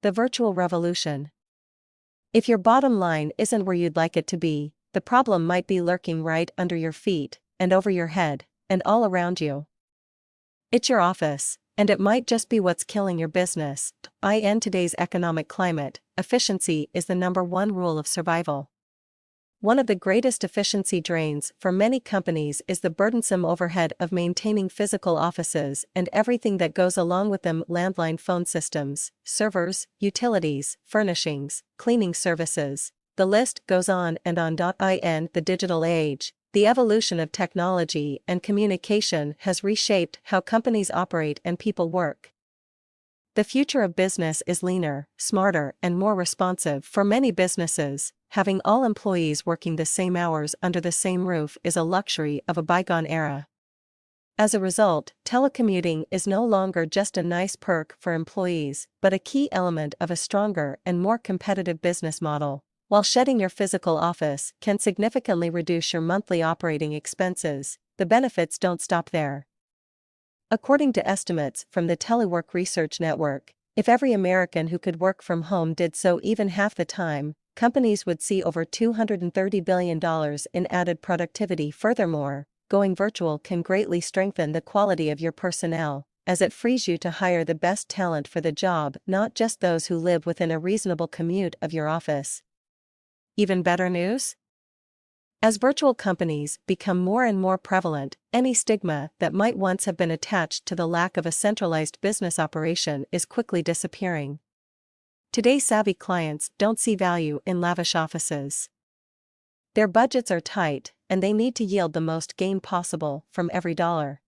The virtual revolution. If your bottom line isn't where you'd like it to be, the problem might be lurking right under your feet, and over your head, and all around you. It's your office, and it might just be what's killing your business. In today's economic climate, efficiency is the #1 rule of survival. One of the greatest efficiency drains for many companies is the burdensome overhead of maintaining physical offices and everything that goes along with them: landline phone systems, servers, utilities, furnishings, cleaning services. The list goes on and on. In the digital age, the evolution of technology and communication has reshaped how companies operate and people work. The future of business is leaner, smarter, and more responsive. For many businesses, having all employees working the same hours under the same roof is a luxury of a bygone era. As a result, telecommuting is no longer just a nice perk for employees, but a key element of a stronger and more competitive business model. While shedding your physical office can significantly reduce your monthly operating expenses, the benefits don't stop there. According to estimates from the Telework Research Network, if every American who could work from home did so even half the time, companies would see over $230 billion in added productivity. Furthermore, going virtual can greatly strengthen the quality of your personnel, as it frees you to hire the best talent for the job, not just those who live within a reasonable commute of your office. Even better news? As virtual companies become more and more prevalent, any stigma that might once have been attached to the lack of a centralized business operation is quickly disappearing. Today's savvy clients don't see value in lavish offices. Their budgets are tight, and they need to yield the most gain possible from every dollar.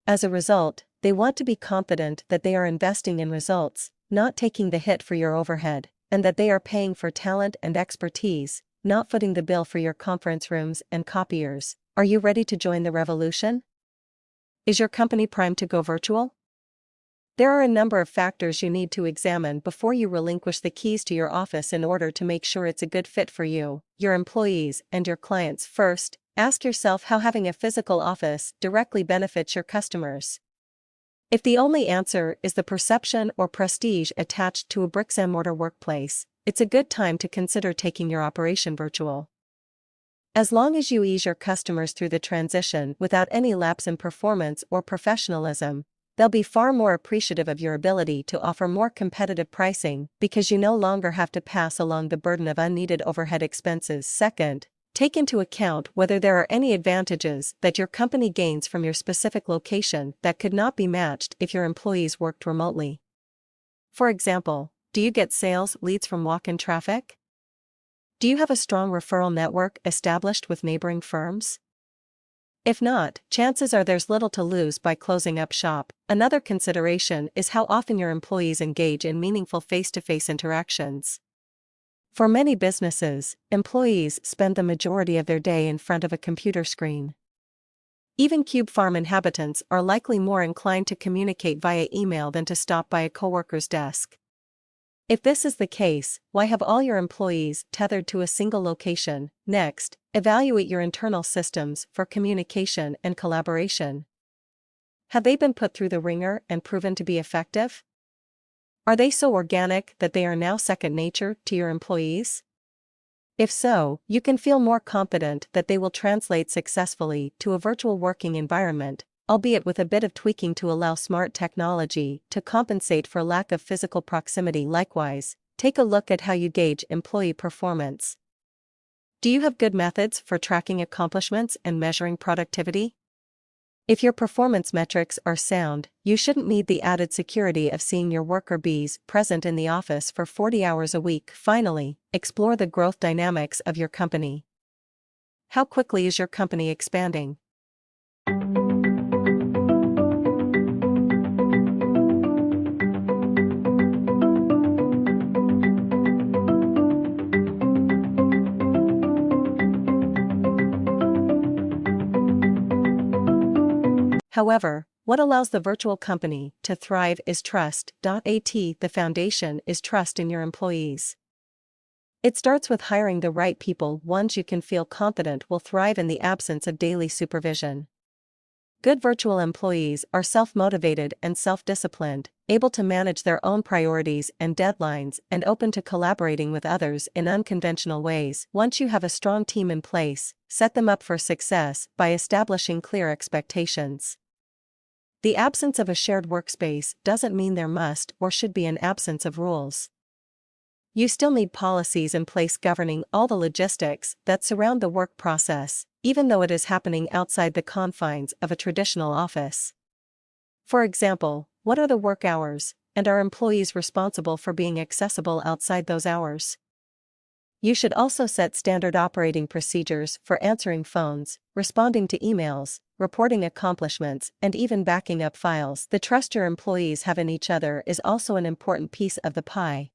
As a result, they want to be confident that they are investing in results, not taking the hit for your overhead, and that they are paying for talent and expertise, not footing the bill for your conference rooms and copiers. Are you ready to join the revolution? Is your company primed to go virtual? There are a number of factors you need to examine before you relinquish the keys to your office in order to make sure it's a good fit for you, your employees, and your clients. First, ask yourself how having a physical office directly benefits your customers. If the only answer is the perception or prestige attached to a bricks-and-mortar workplace, it's a good time to consider taking your operation virtual. As long as you ease your customers through the transition without any lapse in performance or professionalism, they'll be far more appreciative of your ability to offer more competitive pricing because you no longer have to pass along the burden of unneeded overhead expenses. Second, take into account whether there are any advantages that your company gains from your specific location that could not be matched if your employees worked remotely. For example, do you get sales leads from walk-in traffic? Do you have a strong referral network established with neighboring firms? If not, chances are there's little to lose by closing up shop. Another consideration is how often your employees engage in meaningful face-to-face interactions. For many businesses, employees spend the majority of their day in front of a computer screen. Even Cube Farm inhabitants are likely more inclined to communicate via email than to stop by a coworker's desk. If this is the case, why have all your employees tethered to a single location? Next, evaluate your internal systems for communication and collaboration. Have they been put through the ringer and proven to be effective? Are they so organic that they are now second nature to your employees? If so, you can feel more confident that they will translate successfully to a virtual working environment, albeit with a bit of tweaking to allow smart technology to compensate for lack of physical proximity. Likewise, take a look at how you gauge employee performance. Do you have good methods for tracking accomplishments and measuring productivity? If your performance metrics are sound, you shouldn't need the added security of seeing your worker bees present in the office for 40 hours a week. Finally, explore the growth dynamics of your company. How quickly is your company expanding? However, what allows the virtual company to thrive is trust. The foundation is trust in your employees. It starts with hiring the right people, ones you can feel confident will thrive in the absence of daily supervision. Good virtual employees are self-motivated and self-disciplined, able to manage their own priorities and deadlines, and open to collaborating with others in unconventional ways. Once you have a strong team in place, set them up for success by establishing clear expectations. The absence of a shared workspace doesn't mean there must or should be an absence of rules. You still need policies in place governing all the logistics that surround the work process, even though it is happening outside the confines of a traditional office. For example, what are the work hours, and are employees responsible for being accessible outside those hours? You should also set standard operating procedures for answering phones, responding to emails, reporting accomplishments, and even backing up files. The trust your employees have in each other is also an important piece of the pie.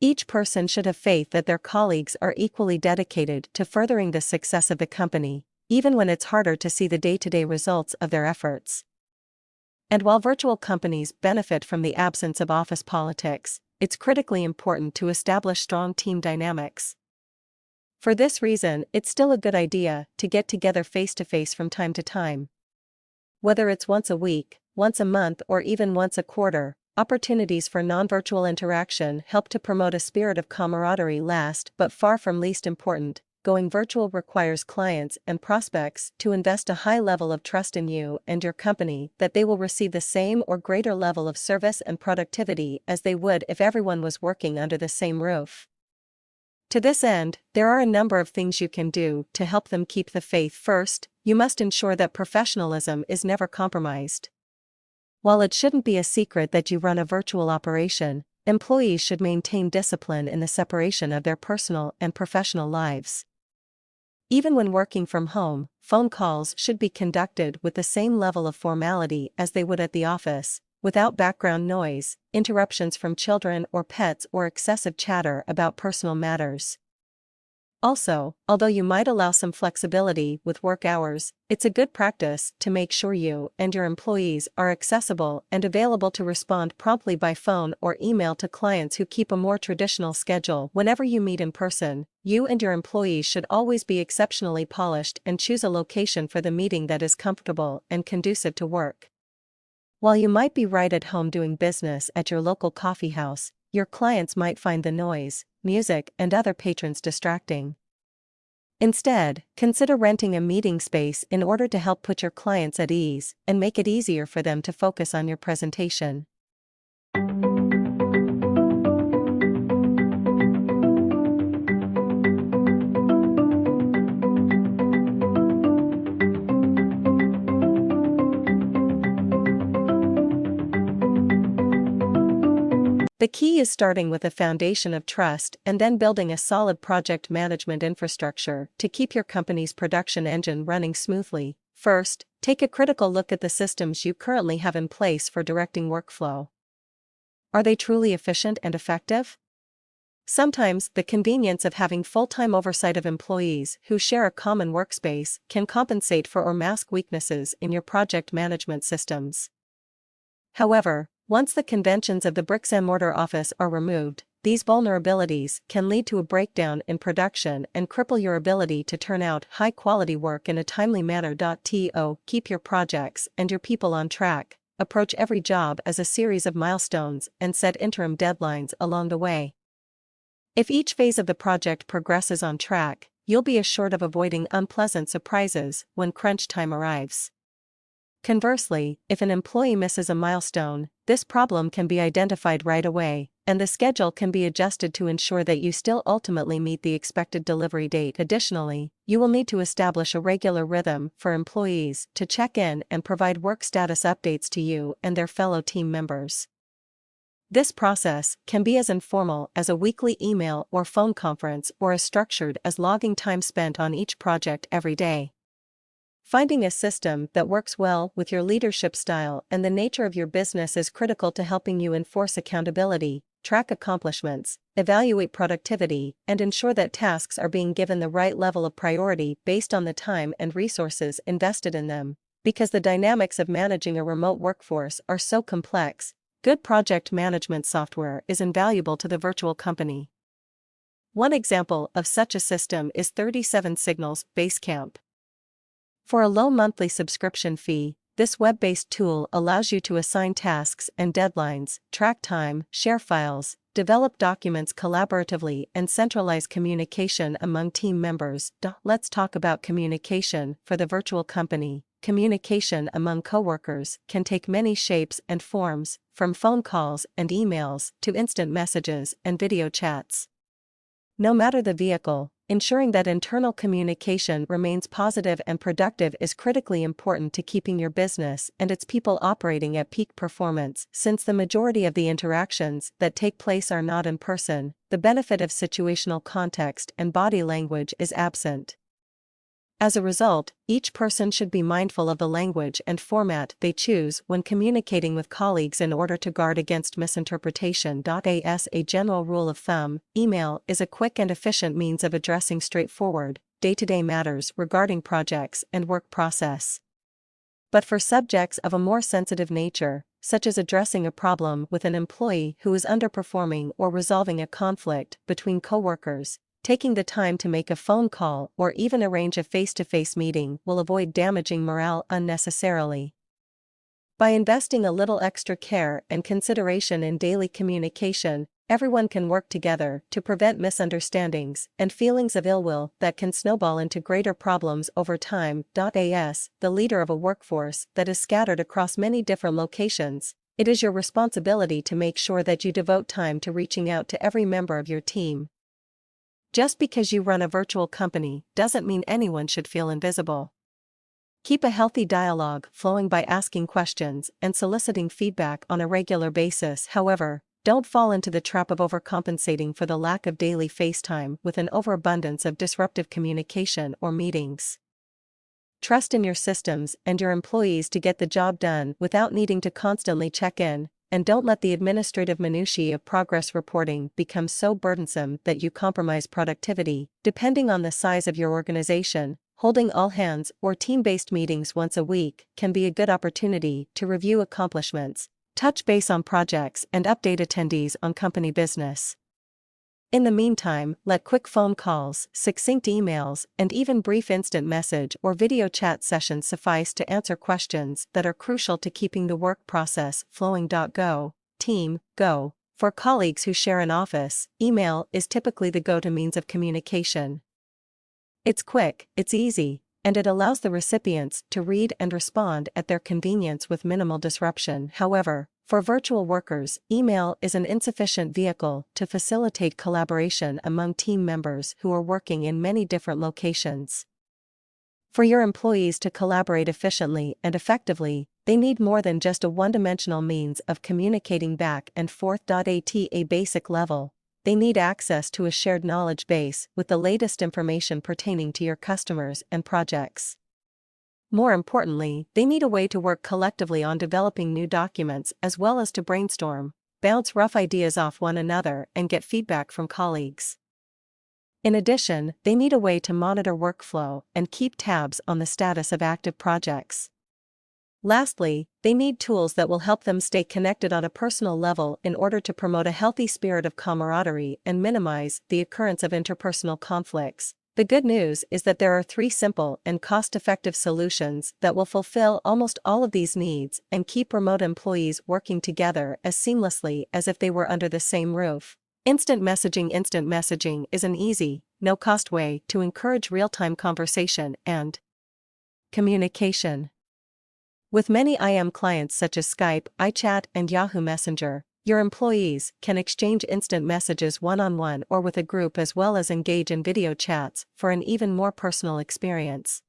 Each person should have faith that their colleagues are equally dedicated to furthering the success of the company, even when it's harder to see the day-to-day results of their efforts. And while virtual companies benefit from the absence of office politics, it's critically important to establish strong team dynamics. For this reason, it's still a good idea to get together face-to-face from time to time. Whether it's once a week, once a month, or even once a quarter, opportunities for non-virtual interaction help to promote a spirit of camaraderie. Last but far from least important, going virtual requires clients and prospects to invest a high level of trust in you and your company that they will receive the same or greater level of service and productivity as they would if everyone was working under the same roof. To this end, there are a number of things you can do to help them keep the faith. First, you must ensure that professionalism is never compromised. While it shouldn't be a secret that you run a virtual operation, employees should maintain discipline in the separation of their personal and professional lives. Even when working from home, phone calls should be conducted with the same level of formality as they would at the office, without background noise, interruptions from children or pets, or excessive chatter about personal matters. Also, although you might allow some flexibility with work hours, it's a good practice to make sure you and your employees are accessible and available to respond promptly by phone or email to clients who keep a more traditional schedule. Whenever you meet in person, you and your employees should always be exceptionally polished and choose a location for the meeting that is comfortable and conducive to work. While you might be right at home doing business at your local coffee house, your clients might find the noise, music, and other patrons distracting. Instead, consider renting a meeting space in order to help put your clients at ease and make it easier for them to focus on your presentation. The key is starting with a foundation of trust and then building a solid project management infrastructure to keep your company's production engine running smoothly. First, take a critical look at the systems you currently have in place for directing workflow. Are they truly efficient and effective? Sometimes the convenience of having full-time oversight of employees who share a common workspace can compensate for or mask weaknesses in your project management systems. However, once the conventions of the bricks-and-mortar office are removed, these vulnerabilities can lead to a breakdown in production and cripple your ability to turn out high-quality work in a timely manner. Keep your projects and your people on track, approach every job as a series of milestones, and set interim deadlines along the way. If each phase of the project progresses on track, you'll be assured of avoiding unpleasant surprises when crunch time arrives. Conversely, if an employee misses a milestone, this problem can be identified right away, and the schedule can be adjusted to ensure that you still ultimately meet the expected delivery date. Additionally, you will need to establish a regular rhythm for employees to check in and provide work status updates to you and their fellow team members. This process can be as informal as a weekly email or phone conference, or as structured as logging time spent on each project every day. Finding a system that works well with your leadership style and the nature of your business is critical to helping you enforce accountability, track accomplishments, evaluate productivity, and ensure that tasks are being given the right level of priority based on the time and resources invested in them. Because the dynamics of managing a remote workforce are so complex, good project management software is invaluable to the virtual company. One example of such a system is 37signals Basecamp. For a low monthly subscription fee, this web-based tool allows you to assign tasks and deadlines, track time, share files, develop documents collaboratively, and centralize communication among team members. Let's talk about communication for the virtual company. Communication among coworkers can take many shapes and forms, from phone calls and emails to instant messages and video chats. No matter the vehicle, ensuring that internal communication remains positive and productive is critically important to keeping your business and its people operating at peak performance. Since the majority of the interactions that take place are not in person, the benefit of situational context and body language is absent. As a result, each person should be mindful of the language and format they choose when communicating with colleagues in order to guard against misinterpretation. As a general rule of thumb, email is a quick and efficient means of addressing straightforward, day-to-day matters regarding projects and work process. But for subjects of a more sensitive nature, such as addressing a problem with an employee who is underperforming or resolving a conflict between coworkers, taking the time to make a phone call or even arrange a face-to-face meeting will avoid damaging morale unnecessarily. By investing a little extra care and consideration in daily communication, everyone can work together to prevent misunderstandings and feelings of ill will that can snowball into greater problems over time. As the leader of a workforce that is scattered across many different locations, it is your responsibility to make sure that you devote time to reaching out to every member of your team. Just because you run a virtual company doesn't mean anyone should feel invisible. Keep a healthy dialogue flowing by asking questions and soliciting feedback on a regular basis. However, don't fall into the trap of overcompensating for the lack of daily face time with an overabundance of disruptive communication or meetings. Trust in your systems and your employees to get the job done without needing to constantly check in. And don't let the administrative minutiae of progress reporting become so burdensome that you compromise productivity. Depending on the size of your organization, holding all-hands or team-based meetings once a week can be a good opportunity to review accomplishments, touch base on projects, and update attendees on company business. In the meantime, let quick phone calls, succinct emails, and even brief instant message or video chat sessions suffice to answer questions that are crucial to keeping the work process flowing. Team, go. For colleagues who share an office, email is typically the go-to means of communication. It's quick, it's easy, and it allows the recipients to read and respond at their convenience with minimal disruption. However, for virtual workers, email is an insufficient vehicle to facilitate collaboration among team members who are working in many different locations. For your employees to collaborate efficiently and effectively, they need more than just a one-dimensional means of communicating back and forth. At a basic level, they need access to a shared knowledge base with the latest information pertaining to your customers and projects. More importantly, they need a way to work collectively on developing new documents as well as to brainstorm, bounce rough ideas off one another, and get feedback from colleagues. In addition, they need a way to monitor workflow and keep tabs on the status of active projects. Lastly, they need tools that will help them stay connected on a personal level in order to promote a healthy spirit of camaraderie and minimize the occurrence of interpersonal conflicts. The good news is that there are 3 simple and cost-effective solutions that will fulfill almost all of these needs and keep remote employees working together as seamlessly as if they were under the same roof. Instant messaging. Instant messaging is an easy, no-cost way to encourage real-time conversation and communication. With many IM clients such as Skype, iChat, and Yahoo Messenger, your employees can exchange instant messages one-on-one or with a group as well as engage in video chats for an even more personal experience.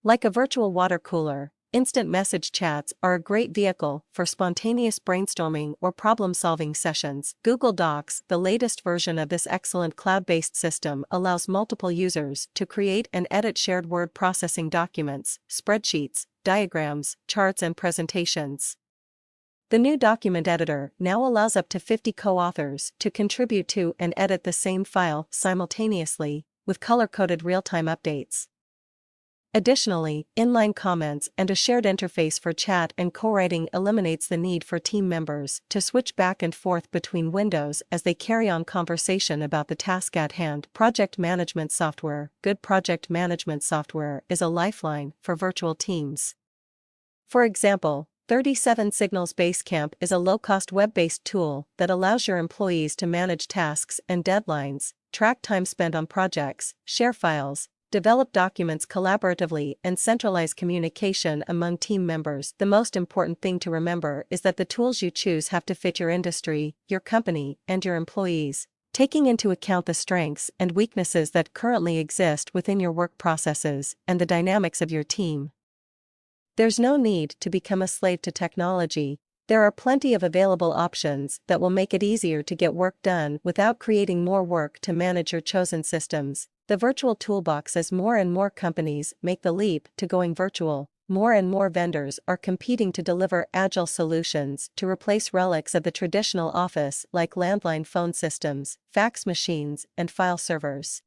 Like a virtual water cooler, instant message chats are a great vehicle for spontaneous brainstorming or problem-solving sessions. Google Docs, the latest version of this excellent cloud-based system, allows multiple users to create and edit shared word processing documents, spreadsheets, diagrams, charts, and presentations. The new document editor now allows up to 50 co-authors to contribute to and edit the same file simultaneously, with color-coded real-time updates. Additionally, inline comments and a shared interface for chat and co-writing eliminates the need for team members to switch back and forth between windows as they carry on conversation about the task at hand. Project management software. Good project management software is a lifeline for virtual teams. For example, 37 Signals Basecamp is a low-cost web-based tool that allows your employees to manage tasks and deadlines, track time spent on projects, share files, develop documents collaboratively, and centralize communication among team members. The most important thing to remember is that the tools you choose have to fit your industry, your company, and your employees, taking into account the strengths and weaknesses that currently exist within your work processes and the dynamics of your team. There's no need to become a slave to technology. There are plenty of available options that will make it easier to get work done without creating more work to manage your chosen systems. The virtual toolbox. As more and more companies make the leap to going virtual, more and more vendors are competing to deliver agile solutions to replace relics of the traditional office like landline phone systems, fax machines, and file servers.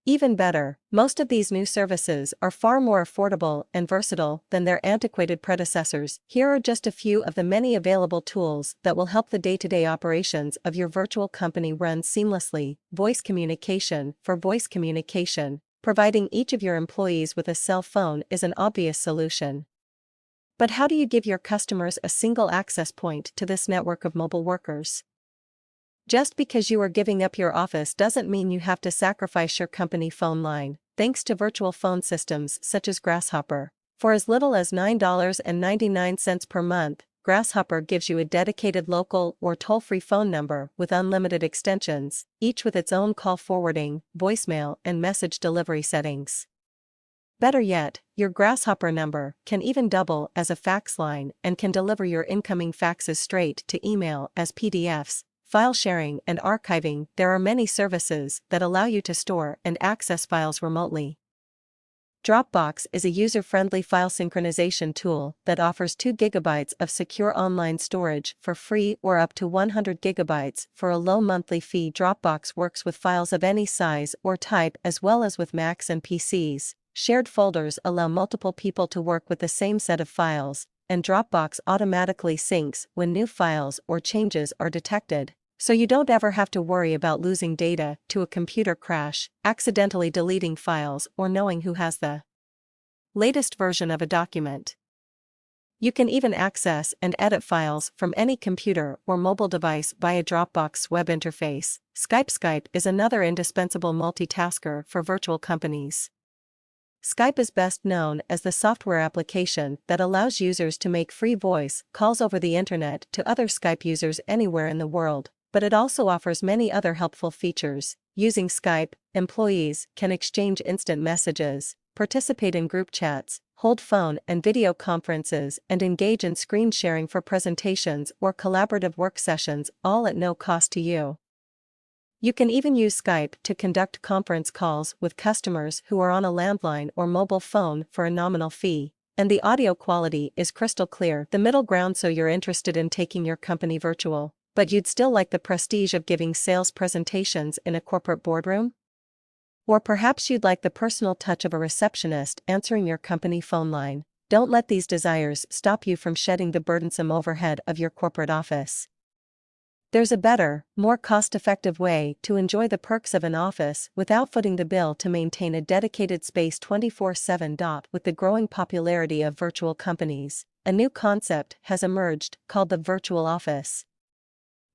Even better, most of these new services are far more affordable and versatile than their antiquated predecessors. Here are just a few of the many available tools that will help the day-to-day operations of your virtual company run seamlessly. Voice communication. For voice communication, providing each of your employees with a cell phone is an obvious solution. But how do you give your customers a single access point to this network of mobile workers? Just because you are giving up your office doesn't mean you have to sacrifice your company phone line. Thanks to virtual phone systems such as Grasshopper, for as little as $9.99 per month, Grasshopper gives you a dedicated local or toll-free phone number with unlimited extensions, each with its own call forwarding, voicemail, and message delivery settings. Better yet, your Grasshopper number can even double as a fax line and can deliver your incoming faxes straight to email as PDFs. File sharing and archiving. There are many services that allow you to store and access files remotely. Dropbox is a user-friendly file synchronization tool that offers 2 GB of secure online storage for free or up to 100 GB for a low monthly fee. Dropbox works with files of any size or type as well as with Macs and PCs. Shared folders allow multiple people to work with the same set of files, and Dropbox automatically syncs when new files or changes are detected, so you don't ever have to worry about losing data to a computer crash, accidentally deleting files, or knowing who has the latest version of a document. You can even access and edit files from any computer or mobile device via Dropbox web interface. Skype is another indispensable multitasker for virtual companies. Skype is best known as the software application that allows users to make free voice calls over the internet to other Skype users anywhere in the world, but it also offers many other helpful features. Using Skype, employees can exchange instant messages, participate in group chats, hold phone and video conferences, and engage in screen sharing for presentations or collaborative work sessions, all at no cost to you. You can even use Skype to conduct conference calls with customers who are on a landline or mobile phone for a nominal fee, and the audio quality is crystal clear. The middle ground. So you're interested in taking your company virtual, but you'd still like the prestige of giving sales presentations in a corporate boardroom? Or perhaps you'd like the personal touch of a receptionist answering your company phone line. Don't let these desires stop you from shedding the burdensome overhead of your corporate office. There's a better, more cost-effective way to enjoy the perks of an office without footing the bill to maintain a dedicated space 24/7. With the growing popularity of virtual companies, a new concept has emerged called the virtual office.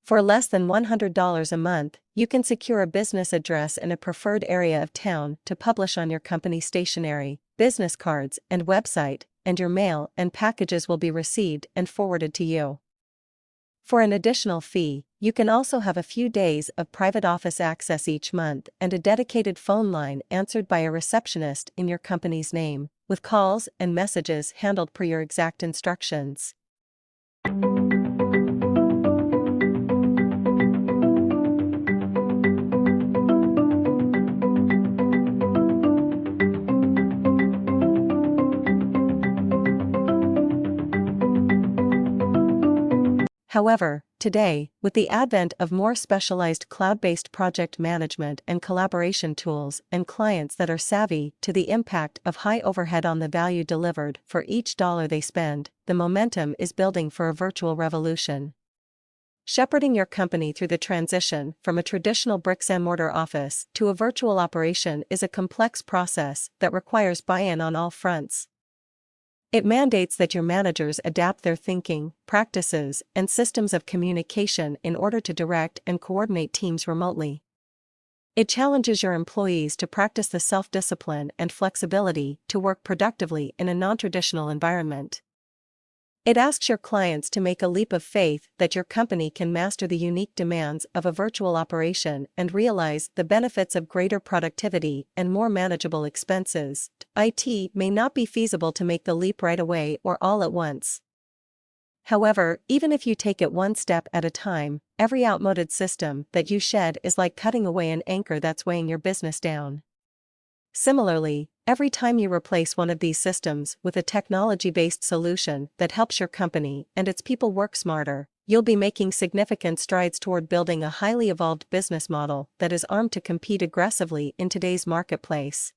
For less than $100 a month, you can secure a business address in a preferred area of town to publish on your company stationery, business cards, and website, and your mail and packages will be received and forwarded to you. For an additional fee, you can also have a few days of private office access each month and a dedicated phone line answered by a receptionist in your company's name, with calls and messages handled per your exact instructions. However, Today, with the advent of more specialized cloud-based project management and collaboration tools and clients that are savvy to the impact of high overhead on the value delivered for each dollar they spend, the momentum is building for a virtual revolution. Shepherding your company through the transition from a traditional bricks-and-mortar office to a virtual operation is a complex process that requires buy-in on all fronts. It mandates that your managers adapt their thinking, practices, and systems of communication in order to direct and coordinate teams remotely. It challenges your employees to practice the self-discipline and flexibility to work productively in a non-traditional environment. It asks your clients to make a leap of faith that your company can master the unique demands of a virtual operation and realize the benefits of greater productivity and more manageable expenses. It may not be feasible to make the leap right away or all at once. However, even if you take it one step at a time, every outmoded system that you shed is like cutting away an anchor that's weighing your business down. Similarly, every time you replace one of these systems with a technology-based solution that helps your company and its people work smarter, you'll be making significant strides toward building a highly evolved business model that is armed to compete aggressively in today's marketplace.